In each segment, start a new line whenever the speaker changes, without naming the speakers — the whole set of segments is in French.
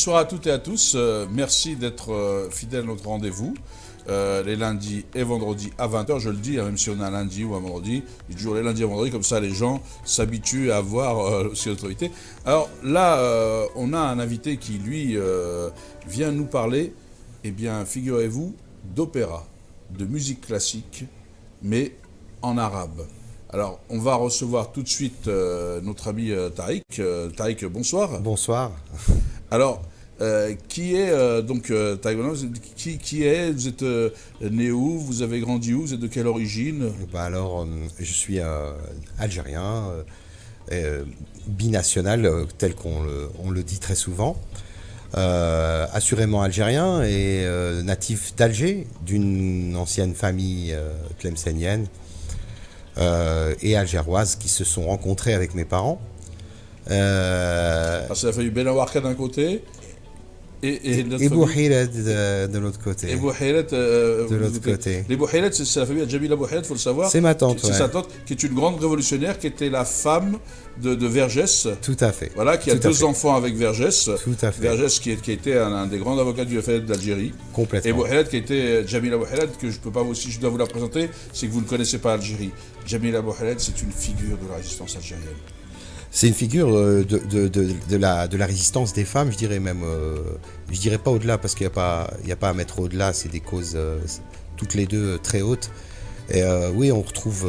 Bonsoir à toutes et à tous. Merci d'être fidèles à notre rendez-vous. Les lundis et vendredis à 20h, je le dis, même si on a un lundi ou un vendredi, je dis toujours les lundis et vendredis, comme ça les gens s'habituent à voir aussi notre invité. Alors là, on a un invité qui, lui, vient nous parler, eh bien, figurez-vous, d'opéra, de musique classique, mais en arabe. Alors, on va recevoir tout de suite notre ami Tariq. Tariq, bonsoir.
Bonsoir.
Alors, qui est Tariq Bonan, qui est, vous êtes né où, vous avez grandi où, vous êtes de quelle origine?
Je suis algérien, binational, tel qu'on le dit très souvent. Assurément algérien et natif d'Alger, d'une ancienne famille tlemcenienne et algéroise qui se sont rencontrés avec mes parents.
C'est la famille Benawarka d'un côté et
Bouhayred de l'autre côté.
Et Bouhayred
de l'autre côté.
Les Bouhayred, c'est la famille Jamila Bouhayred, il faut le savoir.
C'est ma tante,
C'est sa tante, qui est une grande révolutionnaire, qui était la femme de Vergès.
Tout à fait.
Voilà, qui a deux enfants avec Vergès.
Tout à fait.
Vergès qui a été un des grands avocats du FLF d'Algérie.
Complètement.
Et Bouhayred qui était Jamila Bouhayred, que je peux pas aussi, je dois vous la présenter, c'est que vous ne connaissez pas Algérie. Jamila Bouhayred, c'est une figure de la résistance algérienne.
C'est une figure de la résistance des femmes, je dirais même, je dirais pas au-delà, parce qu'il n'y a pas à mettre au-delà, c'est des causes toutes les deux très hautes. Et oui, on retrouve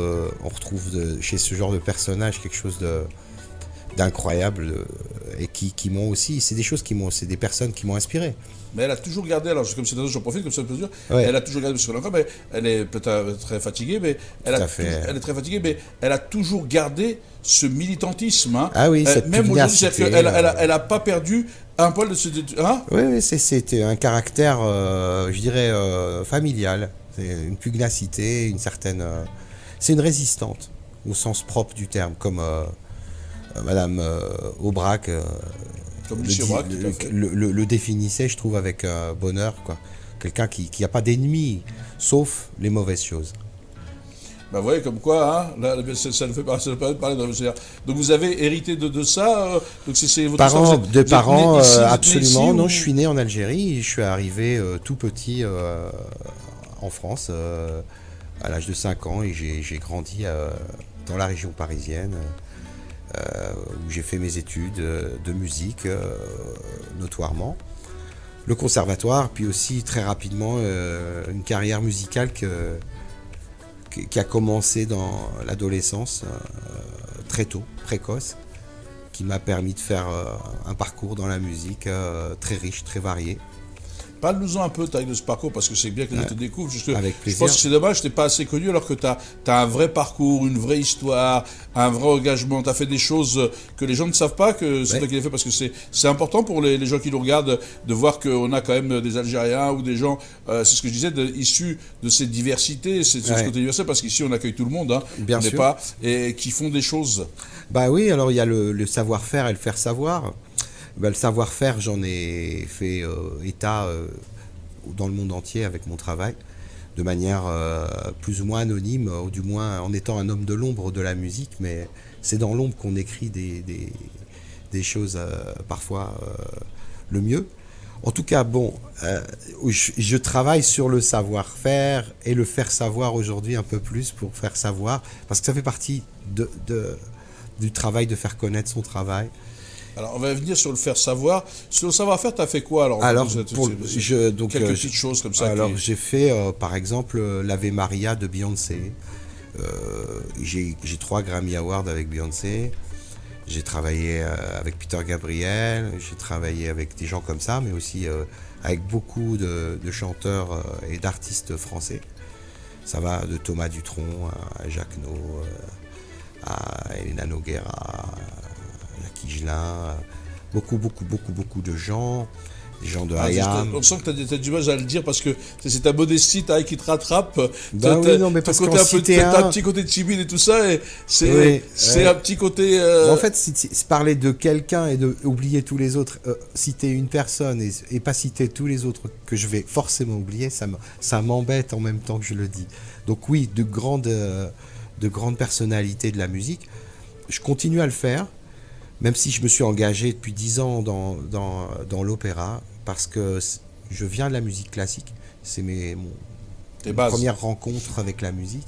chez ce genre de personnage quelque chose d'incroyable et qui m'ont aussi, c'est des personnes qui m'ont inspiré.
Mais elle a toujours gardé, alors comme c'est j'en profite, comme ça peut dire,
ouais.
Elle a toujours gardé, parce que encore, mais elle est peut-être très fatiguée, mais elle est très fatiguée, mais elle a toujours gardé ce militantisme. Hein.
Ah oui, cette
même aujourd'hui, c'est-à-dire qu'elle n'a pas perdu un poil de ce... Hein,
oui, c'était un caractère, je dirais, familial. C'est une pugnacité, une certaine... c'est une résistante, au sens propre du terme, comme Madame Aubrac... le définissait, je trouve, avec bonheur, quoi. Quelqu'un qui n'a pas d'ennemis, sauf les mauvaises choses.
Ben vous voyez, comme quoi, hein, là, ça ne fait pas parler de... Donc vous avez hérité de ça donc c'est votre
parents, absolument. Non, je suis né en Algérie, je suis arrivé tout petit en France à l'âge de 5 ans et j'ai grandi dans la région parisienne. Où j'ai fait mes études de musique, notoirement. Le conservatoire, puis aussi très rapidement une carrière musicale qui a commencé dans l'adolescence, très tôt, précoce, qui m'a permis de faire un parcours dans la musique très riche, très varié.
Parle-nous-en un peu de ce parcours, parce que c'est bien que les gens te découvrent.
Avec plaisir.
Je pense que c'est dommage, tu n'es pas assez connu, alors que tu as un vrai parcours, une vraie histoire, un vrai engagement. Tu as fait des choses que les gens ne savent pas que c'est toi qui les fais, parce que c'est important pour les gens qui nous regardent de voir qu'on a quand même des Algériens ou des gens, c'est ce que je disais, issus de cette diversité, ce côté universel, parce qu'ici on accueille tout le monde, hein,
bien sûr.
Et qui font des choses.
Bah oui, alors il y a le savoir-faire et le faire savoir. Ben, le savoir-faire, j'en ai fait état dans le monde entier avec mon travail, de manière plus ou moins anonyme, ou du moins en étant un homme de l'ombre de la musique, mais c'est dans l'ombre qu'on écrit des choses parfois le mieux. En tout cas, bon, je travaille sur le savoir-faire et le faire savoir aujourd'hui un peu plus pour faire savoir, parce que ça fait partie du travail de faire connaître son travail.
Alors, on va venir sur le faire savoir. Sur le savoir-faire, tu as fait quoi alors quelques petites choses comme ça.
Alors, j'ai fait, par exemple, l'Ave Maria de Beyoncé. J'ai 3 Grammy Awards avec Beyoncé. J'ai travaillé avec Peter Gabriel. J'ai travaillé avec des gens comme ça, mais aussi avec beaucoup de chanteurs et d'artistes français. Ça va de Thomas Dutronc à Jacques No, à Elena Noguera, Kigelin, beaucoup de gens, des gens de IAM.
On sent que tu as du mal à le dire parce que c'est ta modestie qui te rattrape.
Bah oui, non, mais parce que
t'as un petit côté timide et tout ça, et c'est un petit côté...
En fait, parler de quelqu'un et oublier tous les autres, citer une personne et pas citer tous les autres que je vais forcément oublier, ça m'embête en même temps que je le dis. Donc oui, de grandes personnalités de la musique, je continue à le faire. même si je me suis engagé depuis 10 ans dans l'opéra, parce que je viens de la musique classique. C'est mon première rencontre avec la musique.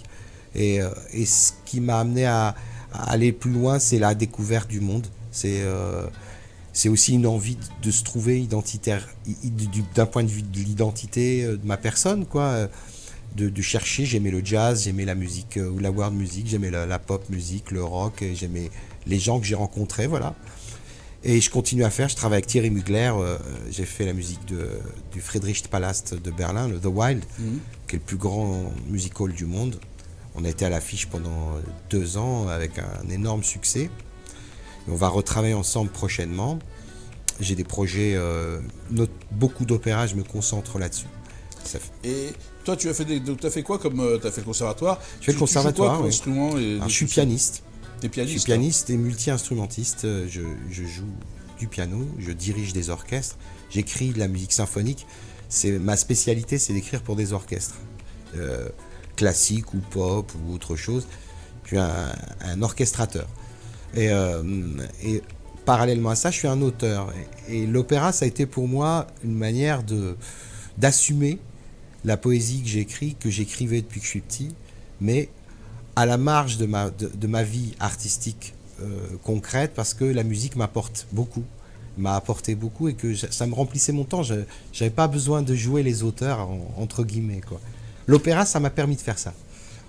Et ce qui m'a amené à aller plus loin, c'est la découverte du monde. C'est aussi une envie de se trouver identitaire, d'un point de vue de l'identité de ma personne, quoi. De chercher, j'aimais le jazz, j'aimais la musique ou la world music, j'aimais la pop musique, le rock, j'aimais les gens que j'ai rencontrés, voilà. Et je continue à faire, je travaille avec Thierry Mugler, j'ai fait la musique du Friedrichspalast de Berlin, le The Wild, qui est le plus grand music hall du monde. On a été à l'affiche pendant 2 ans avec un énorme succès. Et on va retravailler ensemble prochainement. J'ai des projets, beaucoup d'opéras, je me concentre là-dessus.
Et toi, tu as fait quoi comme tu as fait le conservatoire?
Je fais le conservatoire, oui.
Instrument
je suis pianiste.
T'es pianiste?
Je suis pianiste et multi-instrumentiste. Je joue du piano, je dirige des orchestres, j'écris de la musique symphonique. Ma spécialité, c'est d'écrire pour des orchestres. Classique ou pop ou autre chose. Je suis un orchestrateur. Et parallèlement à ça, je suis un auteur. Et l'opéra, ça a été pour moi une manière d'assumer la poésie que j'écrivais depuis que je suis petit, mais à la marge de ma vie artistique concrète, parce que la musique m'a apporté beaucoup et que ça me remplissait mon temps. Je n'avais pas besoin de jouer les auteurs, entre guillemets, quoi. L'opéra, ça m'a permis de faire ça.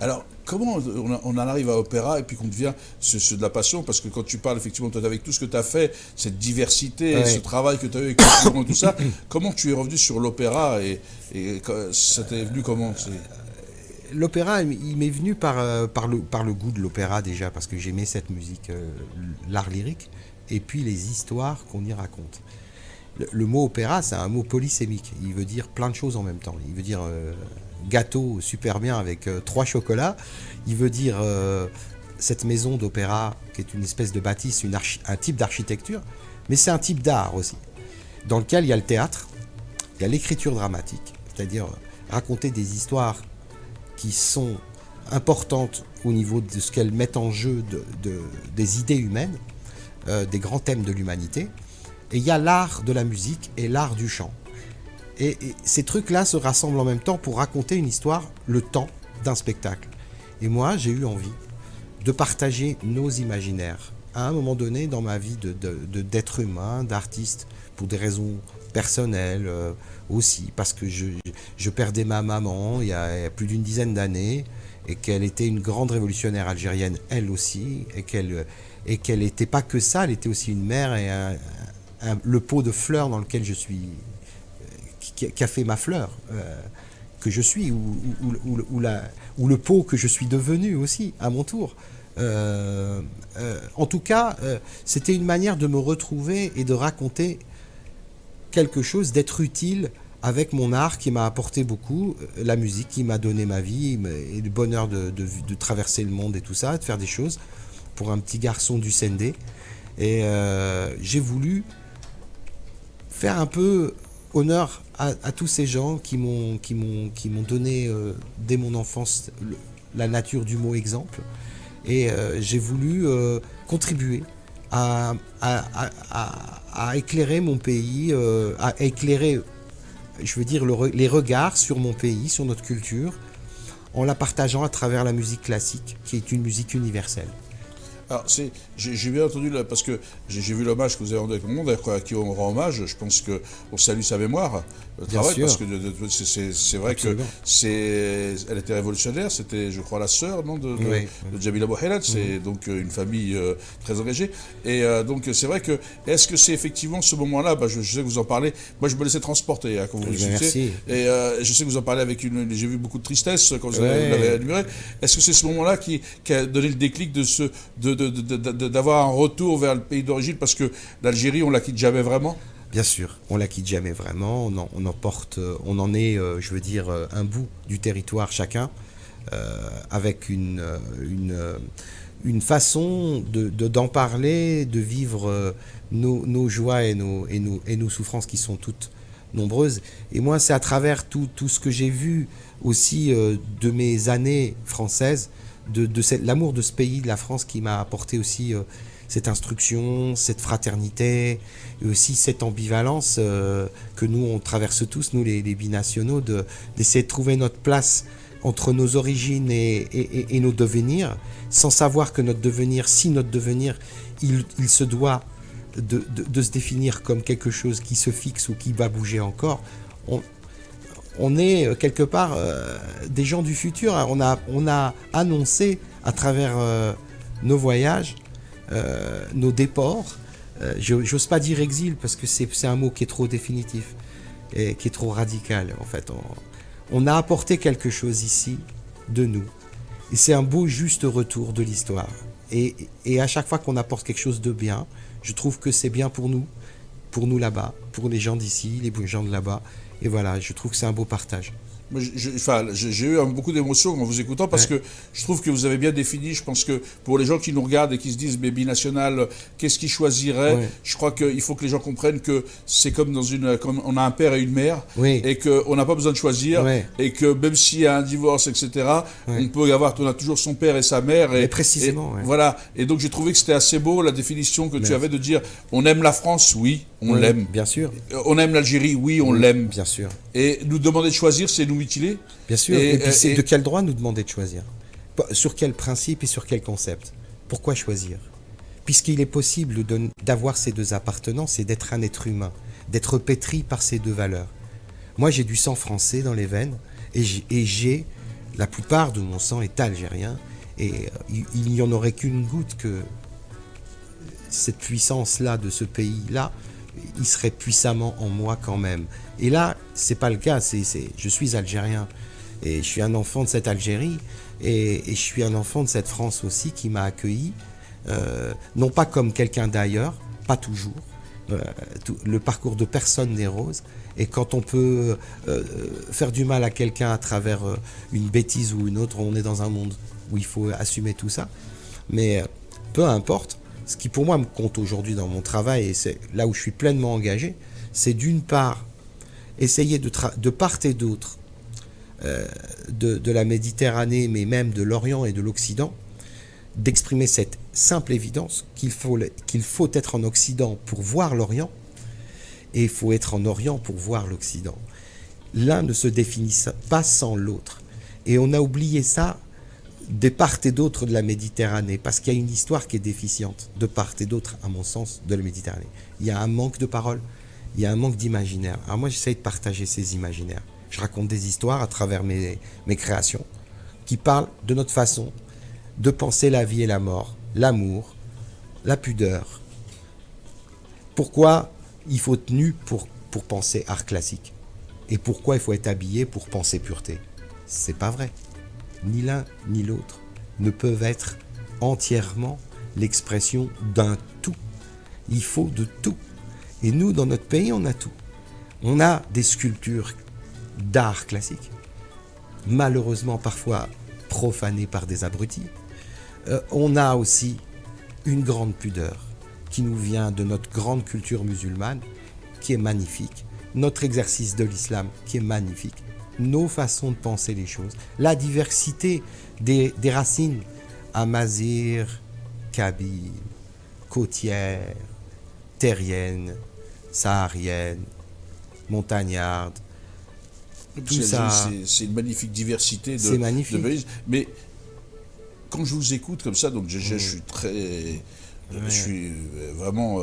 Alors, comment on en arrive à l'opéra et puis qu'on devient de la passion? Parce que quand tu parles, effectivement, toi, avec tout ce que tu as fait, cette diversité, ouais, ce travail que tu as eu avec le tout ça, comment tu es revenu sur l'opéra et ça t'est venu comment?
L'opéra, il m'est venu par le goût de l'opéra déjà, parce que j'aimais cette musique, l'art lyrique, et puis les histoires qu'on y raconte. Le mot opéra, c'est un mot polysémique. Il veut dire plein de choses en même temps. Il veut dire gâteau super bien avec 3 chocolats. Il veut dire cette maison d'opéra qui est une espèce de bâtisse, un type d'architecture. Mais c'est un type d'art aussi, dans lequel il y a le théâtre, il y a l'écriture dramatique, c'est-à-dire raconter des histoires qui sont importantes au niveau de ce qu'elles mettent en jeu des idées humaines, des grands thèmes de l'humanité. Et il y a l'art de la musique et l'art du chant. Et ces trucs-là se rassemblent en même temps pour raconter une histoire, le temps d'un spectacle. Et moi, j'ai eu envie de partager nos imaginaires. À un moment donné, dans ma vie d'être humain, d'artiste, pour des raisons personnelles aussi, parce que je perdais ma maman il y a plus d'une dizaine d'années, et qu'elle était une grande révolutionnaire algérienne, elle aussi, et qu'elle n'était pas que ça, elle était aussi une mère et le pot de fleurs dans lequel je suis, qui a fait ma fleur, que je suis, ou le pot que je suis devenu aussi, à mon tour. En tout cas, c'était une manière de me retrouver et de raconter quelque chose, d'être utile avec mon art qui m'a apporté beaucoup, la musique qui m'a donné ma vie et le bonheur de traverser le monde et tout ça, de faire des choses pour un petit garçon du Sendé. Et j'ai voulu faire un peu honneur à tous ces gens qui m'ont donné dès mon enfance la nature du mot exemple. Et j'ai voulu contribuer à éclairer mon pays, à éclairer, je veux dire, les regards sur mon pays, sur notre culture, en la partageant à travers la musique classique, qui est une musique universelle.
Alors, j'ai bien entendu, parce que j'ai vu l'hommage que vous avez rendu avec le monde, à qui on rend hommage. Je pense qu'on salue sa mémoire, le travail, parce que c'est vrai que elle était révolutionnaire, c'était, je crois, la sœur de Djamila Bouhilat, c'est donc une famille très engagée. Et donc, c'est vrai que, est-ce que c'est effectivement ce moment-là, je sais que vous en parlez, moi je me laissais transporter quand vous discutiez, et je sais que vous en parlez avec j'ai vu beaucoup de tristesse quand vous l'avez admiré. Est-ce que c'est ce moment-là qui a donné le déclic d'avoir un retour vers le pays d'origine, parce que l'Algérie, on la quitte jamais vraiment?
Bien sûr, on la quitte jamais vraiment, on en est, je veux dire, un bout du territoire chacun, avec une façon d'en parler, de vivre nos joies et nos souffrances qui sont toutes nombreuses. Et moi, c'est à travers tout ce que j'ai vu aussi de mes années françaises, l'amour de ce pays, de la France, qui m'a apporté aussi cette instruction, cette fraternité, et aussi cette ambivalence que nous, on traverse tous, nous les binationaux, d'essayer de trouver notre place entre nos origines et nos devenirs, sans savoir que notre devenir, il se doit de se définir comme quelque chose qui se fixe ou qui va bouger encore. On est quelque part des gens du futur. On a annoncé à travers nos voyages, nos déports, j'ose pas dire exil parce que c'est un mot qui est trop définitif et qui est trop radical. En fait, on a apporté quelque chose ici de nous. Et c'est un beau juste retour de l'histoire. Et à chaque fois qu'on apporte quelque chose de bien, je trouve que c'est bien pour nous là-bas, pour les gens d'ici, les gens de là-bas. Et voilà, je trouve que c'est un beau partage.
J'ai eu beaucoup d'émotions en vous écoutant parce que je trouve que vous avez bien défini. Je pense que pour les gens qui nous regardent et qui se disent mais binational, qu'est-ce qu'ils choisiraient, je crois qu'il faut que les gens comprennent que c'est comme comme on a un père et une mère et qu'on n'a pas besoin de choisir et que même s'il y a un divorce, etc., on a toujours son père et sa mère.
Et précisément.
Voilà. Et donc j'ai trouvé que c'était assez beau la définition que tu avais de dire on aime la France, oui, on l'aime.
Bien sûr.
On aime l'Algérie, oui, on l'aime.
Bien sûr.
Et nous demander de choisir, c'est nous mutiler.
Bien sûr. Et puis c'est de quel droit nous demander de choisir? Sur quel principe et sur quel concept? Pourquoi choisir? Puisqu'il est possible d'avoir ces deux appartenances et d'être un être humain, d'être pétri par ces deux valeurs. Moi, j'ai du sang français dans les veines et la plupart de mon sang est algérien et il n'y en aurait qu'une goutte que cette puissance-là de ce pays-là, il serait puissamment en moi quand même. Et là, c'est pas le cas. Je suis algérien et je suis un enfant de cette Algérie et je suis un enfant de cette France aussi qui m'a accueilli, non pas comme quelqu'un d'ailleurs, pas toujours. Le parcours de personne n'est rose. Et quand on peut faire du mal à quelqu'un à travers une bêtise ou une autre, on est dans un monde où il faut assumer tout ça. Mais peu importe. Ce qui pour moi me compte aujourd'hui dans mon travail, et c'est là où je suis pleinement engagé, c'est d'une part essayer de part et d'autre de la Méditerranée, mais même de l'Orient et de l'Occident, d'exprimer cette simple évidence qu'il faut être en Occident pour voir l'Orient, et il faut être en Orient pour voir l'Occident. L'un ne se définit pas sans l'autre. Et on a oublié ça de part et d'autre de la Méditerranée, parce qu'il y a une histoire qui est déficiente, de part et d'autre, à mon sens, de la Méditerranée. Il y a un manque de paroles, il y a un manque d'imaginaire. Alors moi, j'essaye de partager ces imaginaires. Je raconte des histoires à travers mes créations, qui parlent de notre façon de penser la vie et la mort, l'amour, la pudeur. Pourquoi il faut être nu pour penser art classique? Et pourquoi il faut être habillé pour penser pureté? C'est pas vrai. Ni l'un ni l'autre ne peuvent être entièrement l'expression d'un tout. Il faut de tout. Et nous, dans notre pays, on a tout. On a des sculptures d'art classique, malheureusement parfois profanées par des abrutis. On a aussi une grande pudeur qui nous vient de notre grande culture musulmane, qui est magnifique. Notre exercice de l'islam, qui est magnifique. Nos façons de penser les choses, la diversité des racines amazigh, kabyle, côtière, terrienne, saharienne, montagnarde, tout ça.
C'est une magnifique diversité de
pays.
Mais quand je vous écoute comme ça, donc je suis très... Je suis vraiment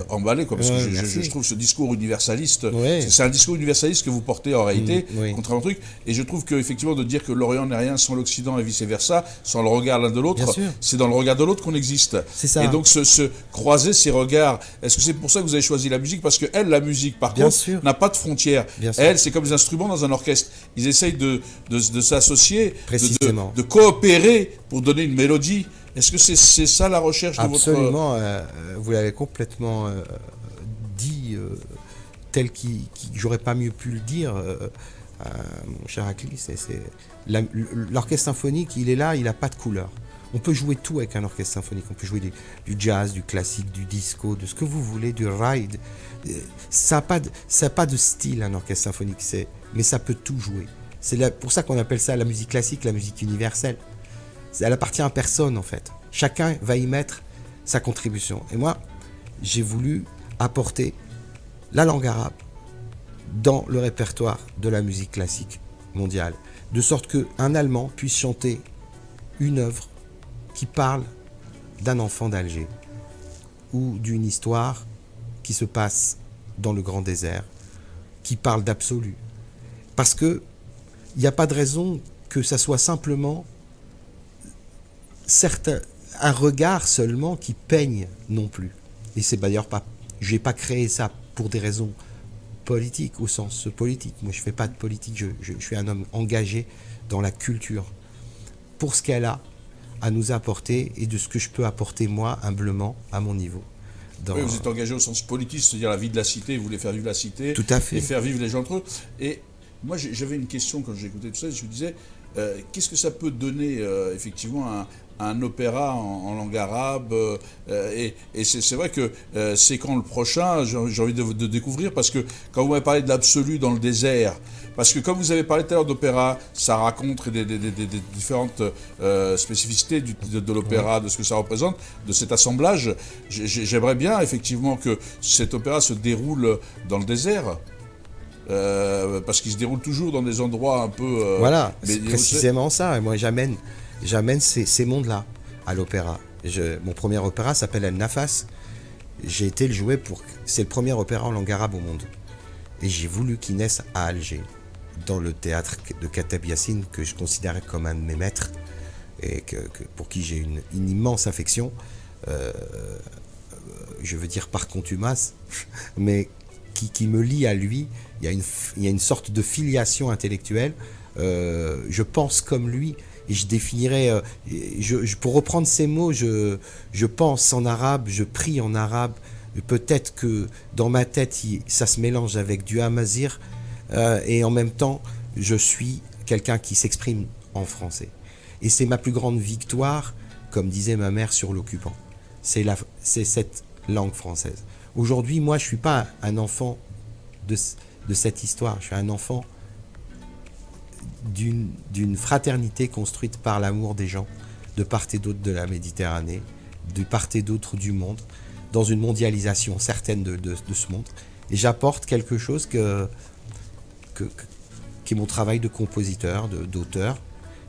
emballé, parce que je trouve ce discours universaliste, c'est un discours universaliste que vous portez en réalité, contre un truc, et je trouve qu'effectivement de dire que l'Orient n'est rien sans l'Occident et vice-versa, sans le regard l'un de l'autre, c'est dans le regard de l'autre qu'on existe.
C'est ça.
Et donc se croiser ces regards, est-ce que c'est pour ça que vous avez choisi la musique? Parce que elle, la musique, par contre, n'a pas de frontières. Elle, c'est comme les instruments dans un orchestre. Ils essayent de s'associer, de coopérer pour donner une mélodie. Est-ce que c'est ça la recherche de votre...
Absolument, vous l'avez complètement dit tel que j'aurais pas mieux pu le dire, mon cher Akli. L'orchestre symphonique, il est là, il n'a pas de couleur. On peut jouer tout avec un orchestre symphonique. On peut jouer du jazz, du classique, du disco, de ce que vous voulez, du ride. Ça n'a pas de style, un orchestre symphonique, mais ça peut tout jouer. C'est pour ça qu'on appelle ça la musique classique, la musique universelle. Elle appartient à personne, en fait. Chacun va y mettre sa contribution. Et moi, j'ai voulu apporter la langue arabe dans le répertoire de la musique classique mondiale, de sorte qu'un Allemand puisse chanter une œuvre qui parle d'un enfant d'Alger ou d'une histoire qui se passe dans le grand désert, qui parle d'absolu. Parce que il n'y a pas de raison que ça soit simplement un regard seulement qui peigne non plus. Et c'est d'ailleurs pas, je n'ai pas créé ça pour des raisons politiques, au sens politique. Moi, je ne fais pas de politique, je suis un homme engagé dans la culture. Pour ce qu'elle a à nous apporter et de ce que je peux apporter moi, humblement, à mon niveau.
Oui, vous êtes engagé au sens politique, c'est-à-dire la vie de la cité, vous voulez faire vivre la cité.
Tout à fait.
Et faire vivre les gens entre eux. Et moi, j'avais une question quand j'écoutais tout ça, je me disais, qu'est-ce que ça peut donner, effectivement, un opéra en langue arabe et c'est vrai que c'est quand le prochain, j'ai envie de découvrir, parce que quand vous m'avez parlé de l'absolu dans le désert, parce que comme vous avez parlé tout à l'heure d'opéra, ça raconte des différentes spécificités de l'opéra, de ce que ça représente, de cet assemblage. J'aimerais bien effectivement que cet opéra se déroule dans le désert. Parce qu'il se déroule toujours dans des endroits un peu...
voilà, c'est précisément ça. Et moi, j'amène ces mondes-là à l'opéra. Mon premier opéra s'appelle El Nafas. J'ai été le jouer c'est le premier opéra en langue arabe au monde. Et j'ai voulu qu'il naisse à Alger, dans le théâtre de Kateb Yassine, que je considérais comme un de mes maîtres, et pour qui j'ai une immense affection. Je veux dire par contumace, mais qui me lie à lui. Il y a une sorte de filiation intellectuelle. Je pense comme lui, et je définirais, pour reprendre ces mots, je pense en arabe, je prie en arabe. Peut-être que dans ma tête, ça se mélange avec du amazir, et en même temps, je suis quelqu'un qui s'exprime en français. Et c'est ma plus grande victoire, comme disait ma mère, sur l'occupant. C'est cette langue française. Aujourd'hui, moi, je ne suis pas un enfant de cette histoire. Je suis un enfant d'une fraternité construite par l'amour des gens, de part et d'autre de la Méditerranée, de part et d'autre du monde, dans une mondialisation certaine de ce monde. Et j'apporte quelque chose qui est mon travail de compositeur, d'auteur.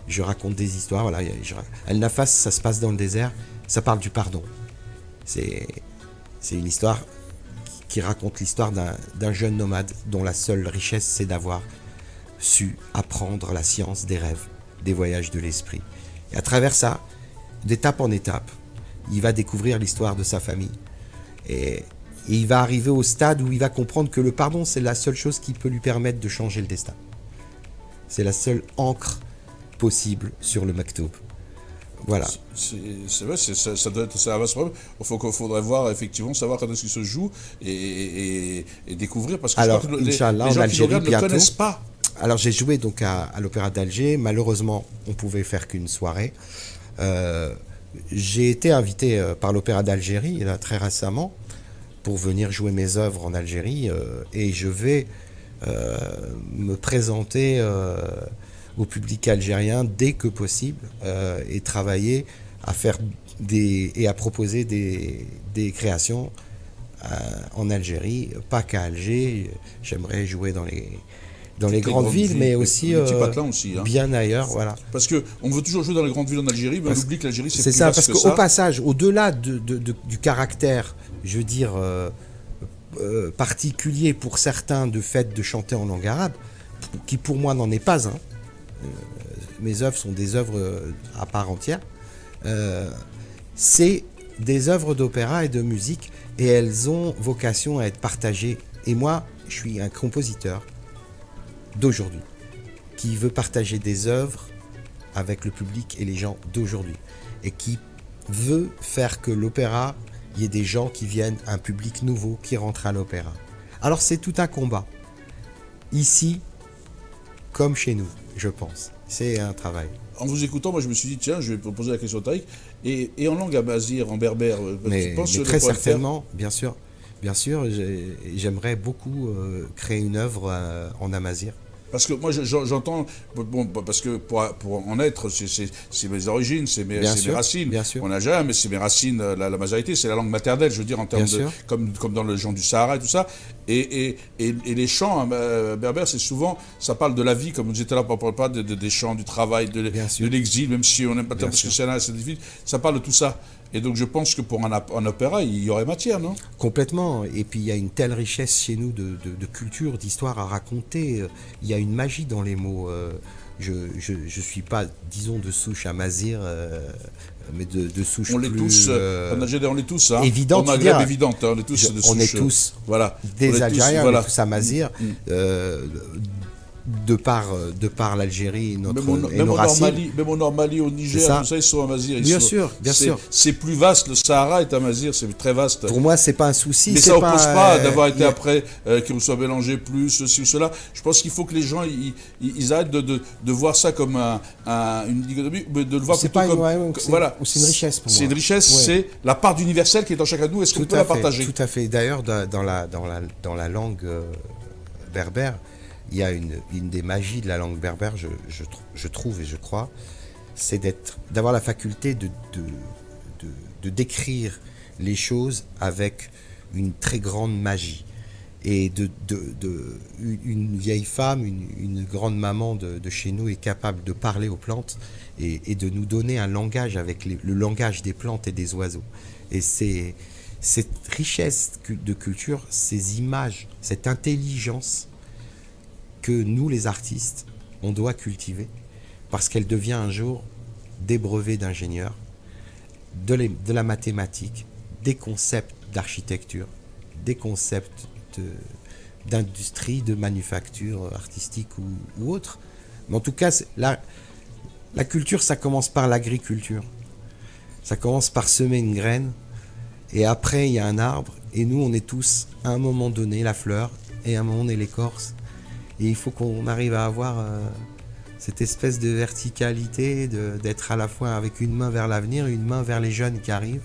Je raconte des histoires. Voilà, El Nafas, ça se passe dans le désert. Ça parle du pardon. C'est une histoire qui raconte l'histoire d'un jeune nomade dont la seule richesse, c'est d'avoir su apprendre la science des rêves, des voyages de l'esprit. Et à travers ça, d'étape en étape, il va découvrir l'histoire de sa famille. Et il va arriver au stade où il va comprendre que le pardon, c'est la seule chose qui peut lui permettre de changer le destin. C'est la seule encre possible sur le maktoub. Voilà.
C'est vrai, ça doit être un vaste problème. Il faudrait voir, effectivement, savoir quand est-ce qu'il se joue et découvrir, parce que
alors,
je crois que les
gens
qui regardent ne connaissent pas.
Alors j'ai joué donc à l'Opéra d'Alger. Malheureusement, on pouvait faire qu'une soirée. J'ai été invité par l'Opéra d'Algérie là, très récemment pour venir jouer mes œuvres en Algérie, et je vais me présenter au public algérien dès que possible, et travailler à faire et à proposer des créations en Algérie, pas qu'à Alger. J'aimerais jouer dans les grandes villes, mais aussi,
aussi
bien ailleurs. Voilà.
Parce qu'on veut toujours jouer dans les grandes villes en Algérie, mais on oublie que l'Algérie, c'est plus
ça,
vaste
parce
que
qu'au
ça.
passage, au-delà du caractère, je veux dire, particulier pour certains de fait de chanter en langue arabe, qui pour moi n'en est pas un, mes œuvres sont des œuvres à part entière, c'est des œuvres d'opéra et de musique, et elles ont vocation à être partagées. Et moi, je suis un compositeur d'aujourd'hui qui veut partager des œuvres avec le public et les gens d'aujourd'hui, et qui veut faire que l'opéra, il y ait des gens qui viennent, un public nouveau qui rentre à l'opéra. Alors c'est tout un combat, ici comme chez nous, je pense. C'est un travail.
En vous écoutant, moi je me suis dit, tiens, je vais poser la question à Taïk, et en langue amazigh, en berbère,
mais très certainement, bien sûr, j'aimerais beaucoup créer une œuvre en amazigh.
Parce que moi, j'entends, bon, parce que pour en être, c'est mes origines, c'est mes racines.
Bien sûr.
On n'a jamais, mais c'est mes racines, la majorité, c'est la langue maternelle, je veux dire, en termes de, comme dans le genre du Sahara et tout ça. Et les chants berbères, c'est souvent, ça parle de la vie, comme vous étiez là, on parle pas des chants, du travail, de l'exil, même si on n'aime pas tant, parce que c'est difficile, ça parle de tout ça. Et donc je pense que pour un opéra, il y aurait matière, non?
Complètement. Et puis il y a une telle richesse chez nous de culture, d'histoire à raconter. Il y a une magie dans les mots. Je suis pas, disons, de souche amazigh, mais de souche
on
plus...
Tous, on est tous, hein.
Évidente,
on est évidente, hein. On est tous de souche.
On est tous
voilà.
des Algériens, on est tous amazigh. De par l'Algérie et nos racines.
Même au Mali, au Niger, tout ça, ils sont amazirs.
Bien sûr.
C'est plus vaste, le Sahara est amazir, c'est très vaste.
Pour moi, c'est pas un souci.
Mais ça n'oppose pas d'avoir été après, qu'ils soient mélangés plus, ceci ou cela. Je pense qu'il faut que les gens, ils arrêtent de voir ça comme une dichotomie, mais de le voir plutôt comme... Voilà.
C'est une richesse pour moi.
C'est une richesse, c'est la part d'universel qui est en chacun de nous. Est-ce qu'on peut la partager?
Tout à fait. D'ailleurs, dans la langue berbère, il y a une des magies de la langue berbère, je trouve et je crois, c'est d'avoir la faculté de décrire les choses avec une très grande magie. Et une vieille femme, une grande maman de chez nous est capable de parler aux plantes et de nous donner un langage avec le langage des plantes et des oiseaux. Et c'est cette richesse de culture, ces images, cette intelligence que nous, les artistes, on doit cultiver parce qu'elle devient un jour des brevets d'ingénieurs, de la mathématique, des concepts d'architecture, des concepts d'industrie, de manufacture artistique ou autre. Mais en tout cas, la culture, ça commence par l'agriculture. Ça commence par semer une graine et après, il y a un arbre et nous, on est tous, à un moment donné, la fleur et à un moment, on est l'écorce. Et il faut qu'on arrive à avoir cette espèce de verticalité, d'être à la fois avec une main vers l'avenir, une main vers les jeunes qui arrivent.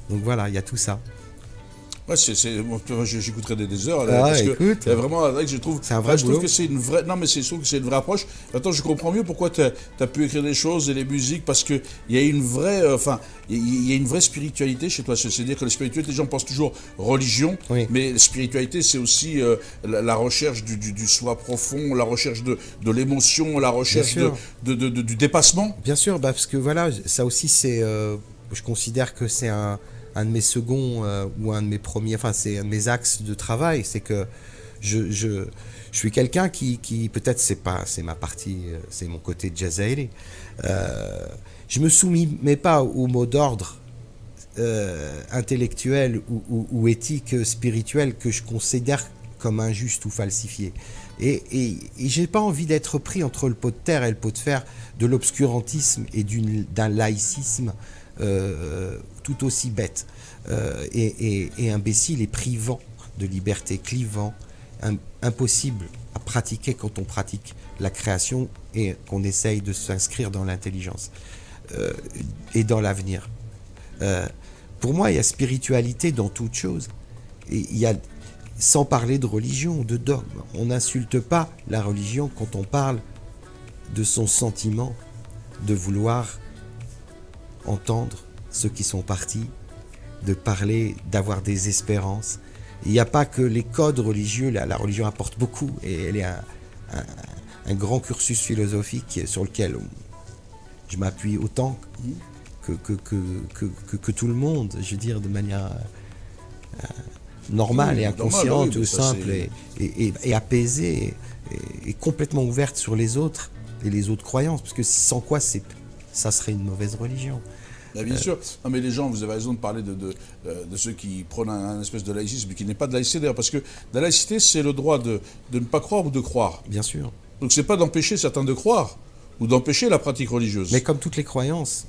Donc voilà, il y a tout ça.
Ouais, j'écouterai des heures.
Parce écoute,
que, vraiment, je trouve,
c'est un vrai
je trouve que c'est une vraie. Non, mais je trouve que c'est une vraie approche. Maintenant, je comprends mieux pourquoi tu as pu écrire des choses et les musiques, parce que il y a une vraie, il y a une vraie spiritualité chez toi. C'est-à-dire que la spiritualité, les gens pensent toujours religion, mais la spiritualité, c'est aussi la recherche du soi profond, la recherche de l'émotion, la recherche du dépassement.
Bien sûr, parce que voilà, ça aussi, c'est, je considère que c'est un de mes seconds ou un de mes premiers, enfin c'est un de mes axes de travail, c'est que je suis quelqu'un qui peut-être c'est ma partie, c'est mon côté jazzairy. Je me soumets pas aux mots d'ordre intellectuel ou éthique, spirituel que je considère comme injuste ou falsifié. Et j'ai pas envie d'être pris entre le pot de terre et le pot de fer de l'obscurantisme et d'un laïcisme tout aussi bête et imbécile et privant de liberté, clivant, impossible à pratiquer quand on pratique la création et qu'on essaye de s'inscrire dans l'intelligence et dans l'avenir. Pour moi, il y a spiritualité dans toute chose. Et il y a, sans parler de religion, de dogme. On n'insulte pas la religion quand on parle de son sentiment de vouloir entendre ceux qui sont partis, de parler, d'avoir des espérances. Il n'y a pas que les codes religieux, la religion apporte beaucoup et elle est un grand cursus philosophique sur lequel je m'appuie autant que tout le monde, je veux dire, de manière normale et inconsciente, ou simple et apaisée et complètement ouverte sur les autres et les autres croyances, parce que sans quoi ça serait une mauvaise religion.
Bien sûr. Non, mais les gens, vous avez raison de parler de ceux qui prônent un espèce de laïcisme, qui n'est pas de laïcité d'ailleurs, parce que la laïcité, c'est le droit de ne pas croire ou de croire.
Bien sûr.
Donc c'est pas d'empêcher certains de croire ou d'empêcher la pratique religieuse.
Mais comme toutes les croyances,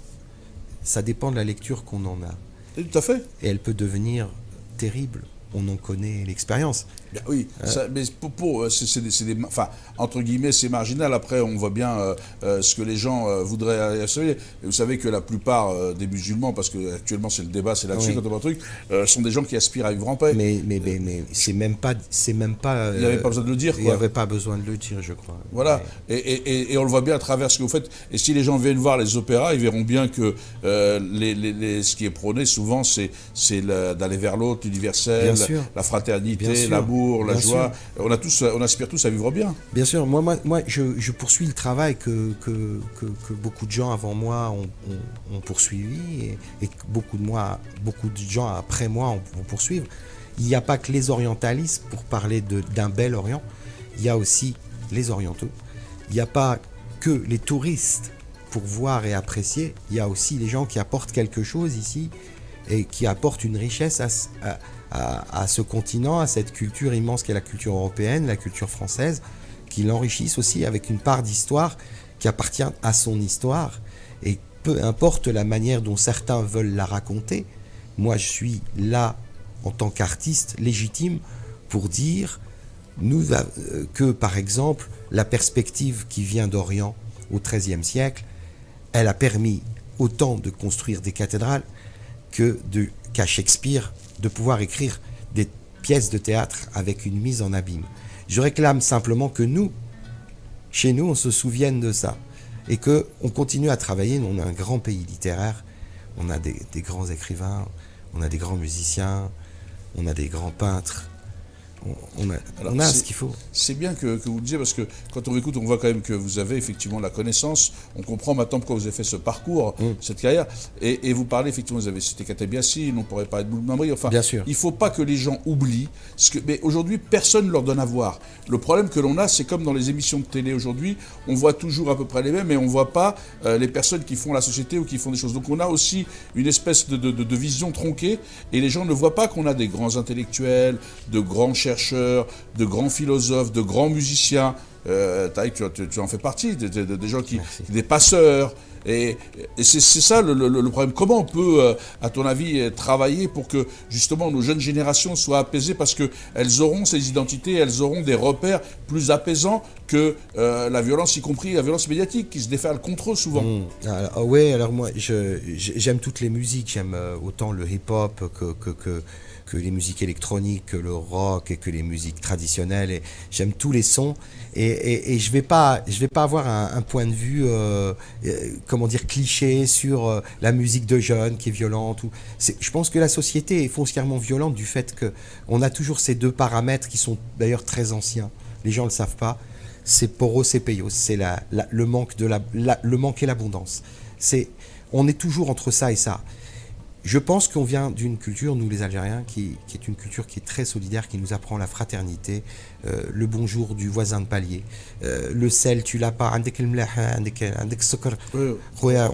ça dépend de la lecture qu'on en a.
Et tout à fait.
Et elle peut devenir terrible on en connaît l'expérience.
Oui, mais enfin, entre guillemets, c'est marginal. Après, on voit bien ce que les gens voudraient essayer. Vous savez que la plupart des musulmans, parce que actuellement c'est le débat, c'est là-dessus, quand on voit un truc, sont des gens qui aspirent à vivre en paix.
Mais c'est même pas. Il n'y
avait pas besoin de le dire.
Il n'y avait pas besoin de le dire, je crois.
Voilà, et on le voit bien à travers ce que vous faites. Et si les gens viennent voir les opéras, ils verront bien que ce qui est prôné souvent, c'est d'aller vers l'autre, l'universel, la fraternité, l'amour, la joie. On aspire tous à vivre bien.
Bien sûr, moi je poursuis le travail que beaucoup de gens avant moi ont poursuivi et que beaucoup de gens après moi vont poursuivre. Il n'y a pas que les orientalistes pour parler d'un bel Orient, il y a aussi les orientaux. Il n'y a pas que les touristes pour voir et apprécier, il y a aussi les gens qui apportent quelque chose ici et qui apportent une richesse à ce continent, à cette culture immense qu'est la culture européenne, la culture française, qui l'enrichissent aussi avec une part d'histoire qui appartient à son histoire. Et peu importe la manière dont certains veulent la raconter, moi je suis là en tant qu'artiste légitime pour dire que par exemple la perspective qui vient d'Orient au XIIIe siècle, elle a permis autant de construire des cathédrales qu'à Shakespeare de pouvoir écrire des pièces de théâtre avec une mise en abîme. Je réclame simplement que chez nous, on se souvienne de ça et qu'on continue à travailler. On a un grand pays littéraire, on a des grands écrivains, on a des grands musiciens, on a des grands peintres. On a ce qu'il faut.
C'est bien que vous le disiez, parce que quand on écoute, on voit quand même que vous avez effectivement la connaissance. On comprend maintenant pourquoi vous avez fait ce parcours, cette carrière. Et vous parlez, effectivement, vous avez cité Kateb Yassine, on pourrait parler de Mouloud Mamri. Enfin,
bien sûr.
Il ne faut pas que les gens oublient. Mais aujourd'hui, personne ne leur donne à voir. Le problème que l'on a, c'est comme dans les émissions de télé aujourd'hui, on voit toujours à peu près les mêmes, mais on ne voit pas les personnes qui font la société ou qui font des choses. Donc on a aussi une espèce de vision tronquée, et les gens ne voient pas qu'on a des grands intellectuels, de grands chercheurs, de grands philosophes, de grands musiciens. Tu en fais partie, des gens des passeurs. Et c'est ça le problème. Comment on peut, à ton avis, travailler pour que justement nos jeunes générations soient apaisées, parce qu'elles auront ces identités, elles auront des repères plus apaisants que la violence, y compris la violence médiatique qui se déferle contre eux souvent.
Alors moi j'aime toutes les musiques, j'aime autant le hip-hop que les musiques électroniques, que le rock et que les musiques traditionnelles. Et j'aime tous les sons et je vais pas avoir un point de vue cliché sur la musique de jeunes qui est violente. Je pense que la société est foncièrement violente du fait qu'on a toujours ces deux paramètres qui sont d'ailleurs très anciens. Les gens ne le savent pas. C'est poros et peios, c'est le manque et l'abondance. On est toujours entre ça et ça. Je pense qu'on vient d'une culture, nous les Algériens, qui est une culture qui est très solidaire, qui nous apprend la fraternité, le bonjour du voisin de palier, le sel, tu l'as pas,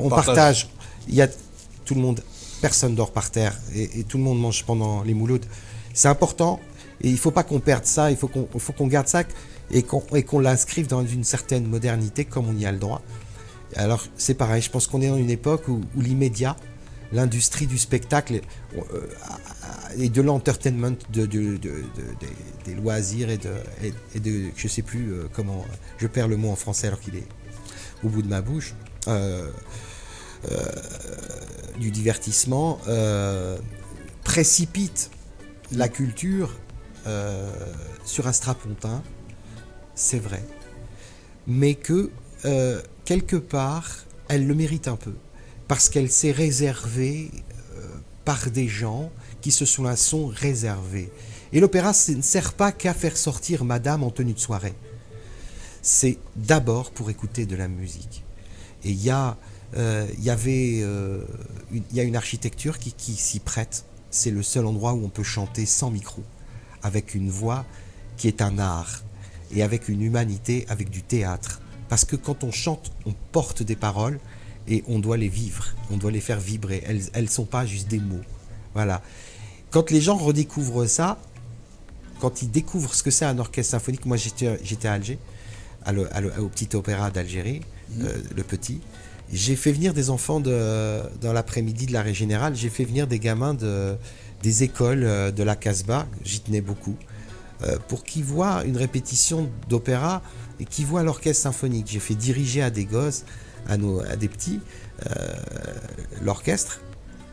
on partage. Il y a tout le monde, personne dort par terre et tout le monde mange pendant les moulouds. C'est important et il ne faut pas qu'on perde ça, il faut qu'on garde ça et qu'on l'inscrive dans une certaine modernité comme on y a le droit. Alors c'est pareil, je pense qu'on est dans une époque où l'immédiat, l'industrie du spectacle et de l'entertainment, des loisirs et de je sais plus comment, je perds le mot en français alors qu'il est au bout de ma bouche, du divertissement précipite la culture sur un strapontin, c'est vrai, mais que quelque part elle le mérite un peu, parce qu'elle s'est réservée par des gens qui se sont réservés. Et l'opéra ne sert pas qu'à faire sortir madame en tenue de soirée. C'est d'abord pour écouter de la musique. Et il y a une architecture qui s'y prête. C'est le seul endroit où on peut chanter sans micro, avec une voix qui est un art, et avec une humanité, avec du théâtre. Parce que quand on chante, on porte des paroles, et on doit les vivre, on doit les faire vibrer. Elles ne sont pas juste des mots. Voilà. Quand les gens redécouvrent ça, quand ils découvrent ce que c'est un orchestre symphonique, moi j'étais à Alger, au Petit Opéra d'Algérie, le Petit, J'ai fait venir des enfants dans l'après-midi de l'arrêt général, j'ai fait venir des gamins des écoles de la Casbah, j'y tenais beaucoup, pour qu'ils voient une répétition d'opéra et qu'ils voient l'orchestre symphonique. J'ai fait diriger à des gosses, à des petits, l'orchestre,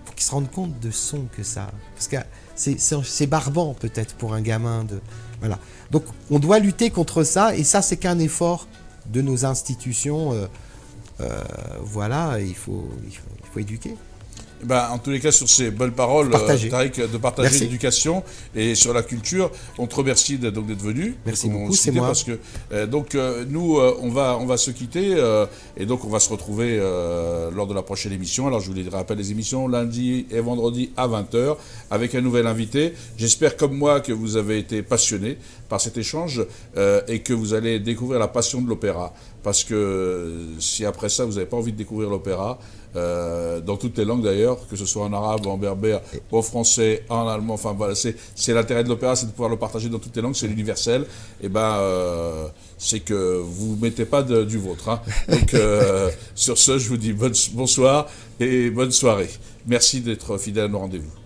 pour qu'ils se rendent compte de son que ça... Parce que c'est barbant peut-être pour un gamin de... Voilà. Donc on doit lutter contre ça, et ça c'est qu'un effort de nos institutions. Voilà, il faut éduquer.
En tous les cas, sur ces bonnes paroles, Tariq, de partager l'éducation et sur la culture, on te remercie d'être venu.
Merci beaucoup, c'est moi.
Parce que, nous, on va se quitter et donc on va se retrouver lors de la prochaine émission. Alors je vous rappelle les émissions lundi et vendredi à 20h avec un nouvel invité. J'espère comme moi que vous avez été passionné par cet échange et que vous allez découvrir la passion de l'opéra. Parce que si après ça, vous n'avez pas envie de découvrir l'opéra, dans toutes les langues d'ailleurs, que ce soit en arabe, en berbère, en français, en allemand, enfin voilà, c'est l'intérêt de l'opéra, c'est de pouvoir le partager dans toutes les langues, c'est l'universel, et c'est que vous ne mettez pas du vôtre. Hein. Donc sur ce, je vous dis bonsoir et bonne soirée. Merci d'être fidèle à nos rendez-vous.